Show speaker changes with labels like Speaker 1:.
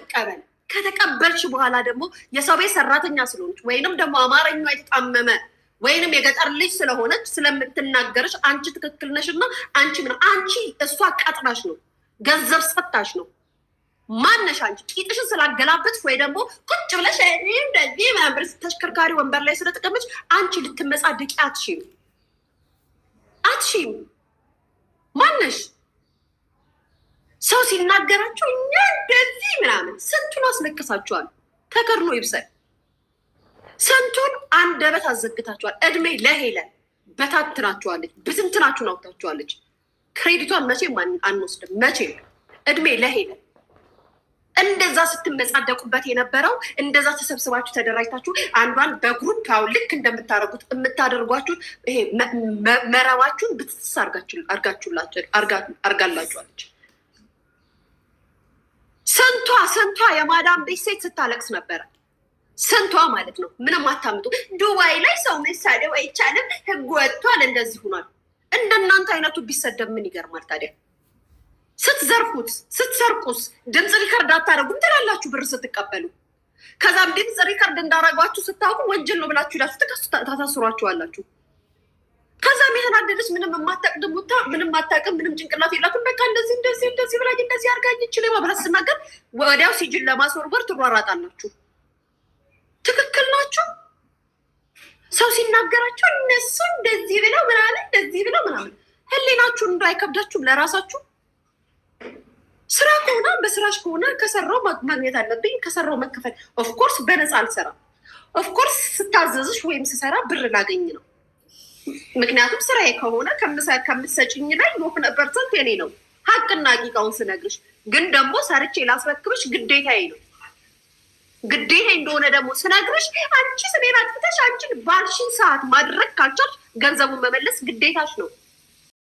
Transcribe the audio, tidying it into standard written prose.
Speaker 1: መቀበል ከተቀበልሽ በኋላ ደግሞ የሰው ቤት ሰራተኛ ስለሆነች ወይንም ደግሞ አማርኛ የተጣመመ ወይንም የገጠር ልጅ ስለሆነች ስለምትናገርሽ አንቺ ትክክል ነሽ እና አንቺ እሷ ቀጥራሽ ነው፣ ገንዘብ ሰጣሽ ነው። ማነሽ አንቺ? ቂጥሽን ስላገላበጥሽ ወይ ደግሞ ቁጭ ብለሽ እንደዚህ ምናምን ተሽከርካሪ ወንበር ላይ ስለተቀመጥሽ አንቺ ልትመጻደቂ አትሺም። ማነሽ? ሰው ሲናገራቸው እኛ እንደዚህ ምናምን ስንቱን አስለቅሳችኋል። ተከርኖ ይብሰል። ስንቱን አንደበት አዘግታችኋል። እድሜ ለሄለን በታትናችኋለች፣ ብትንትናችሁን አውጥታችኋለች። ክሬዲቷን መቼም አንወስድም። መቼም እድሜ ለሄለን እንደዛ ስትመጻደቁበት የነበረው እንደዛ ተሰብስባችሁ ተደራጅታችሁ አንዷን በግሩፕ ያው ልክ እንደምታደርጉት የምታደርጓችሁ ይሄ መረባችሁን ብትስ አርጋላችኋለች። ስንቷ የማዳም ቤት ሴት ስታለቅስ ነበረ። ስንቷ ማለት ነው። ምንም አታምጡ። ዱባይ ላይ ሰው መሳደብ አይቻልም፣ ህግ ወጥቷል፣ እንደዚህ ሆኗል። እንደናንተ አይነቱ ቢሰደብ ምን ይገርማል ታዲያ? ስትሰርቁስ ድምፅ ሪከርድ አታደርጉም ትላላችሁ ብር ስትቀበሉ። ከዛም ድምፅ ሪከርድ እንዳረጓችሁ ስታውቁ ወንጀል ነው ብላችሁ ላችሁ ታሳስሯችኋላችሁ። ከዛም የተናደደች ምንም የማታቅድሙታ ምንም አታቅም፣ ምንም ጭንቅላት የላትም። በቃ እንደዚህ ብላ እንደዚህ አርጋኝ ይችል ማብራት ስናገር ወዲያው ሲጅን ለማስወርወር ትሯራጣላችሁ። ትክክል ናችሁ። ሰው ሲናገራችሁ እነሱ እንደዚህ ብለው ምናምን ህሊናችሁን እንዳይከብዳችሁም ለራሳችሁ ስራ ከሆነ በስራሽ ከሆነ ከሰራው ማግኘት አለብኝ። ከሰራው መከፈል ኦፍኮርስ በነፃ አልሰራም። ኦፍኮርስ ስታዘዝሽ ወይም ስሰራ ብር ላገኝ ነው። ምክንያቱም ስራዬ ከሆነ ከምትሰጭኝ ላይ 100% የኔ ነው። ሀቅና ቂቃውን ስነግርሽ ግን ደግሞ ሰርቼ ላስረክብሽ ግዴታዬ ነው። ግዴታ እንደሆነ ደግሞ ስነግርሽ አንቺ ስሜን አጥፍተሽ አንቺን ባልሽን ሰዓት ማድረግ ካልቻልሽ ገንዘቡን መመለስ ግዴታሽ ነው።